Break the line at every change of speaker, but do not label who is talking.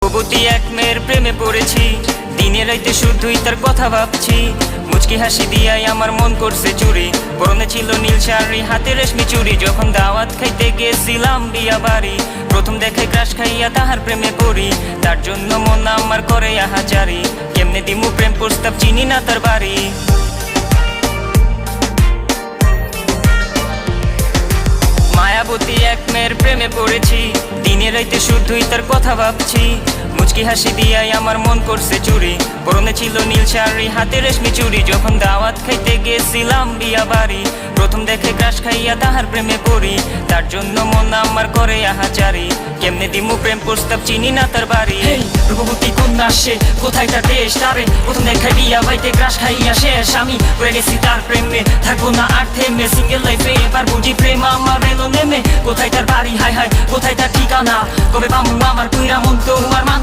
রূপবতী এক মেয়ের প্রেমে পড়েছি, দিনে রাইতে শুধুই তার কথা ভাবছি। মুচকি হাসি দিয়াই আমার মন করছে চুরি, পরনে ছিল নীল শাড়ি, হাতে রেশমি চুড়ি। যখন দাওয়াত খাইতে গেছিলাম বিয়া বাড়ি, প্রথম দেখে ক্রাশ খাইয়া তাহার প্রেমে পড়ি। তার জন্য মন আমার করে আহাজারি, কেমনে দিমু প্রেম প্রস্তাব, চিনি না তার বাড়ি। মায়াবতী এক মেয়ের প্রেমে পড়েছি, দিনে রাইতে শুধুই তার কথা ভাবছি। মুচকি হাসি দিয়াই আমার মন করছে চুরি, পরনে ছিল নীল শাড়ি, হাতে রেশমি চুড়ি। যখন দাওয়াত খাইতে গেছিলাম বিয়া বাড়ি, প্রথম দেখে ক্রাশ খাইয়া তাহার প্রেমে পড়ি। তার জন্য মন আমার করে আহাজারি, কেমনে দিমু প্রেম প্রস্তাব, চিনি না তার বাড়ি।
রূপবতী কন্যা সে, কোথায় তার দেশ? তারে প্রথম দেখাই বিয়া বাইতে ক্রাশ খাইয়া শেষ। আমি পড়ে গেছি তার প্রেমে, থাকবো না আর থেমে। সিঙ্গেল লাইফে এবার বুঝি প্রেম আমার এলো নেমে। কোথায় তার বাড়ি, হায় হায় কোথায় তার ঠিকানা? কবে পামু আমার কুইরা মন তো আমার মান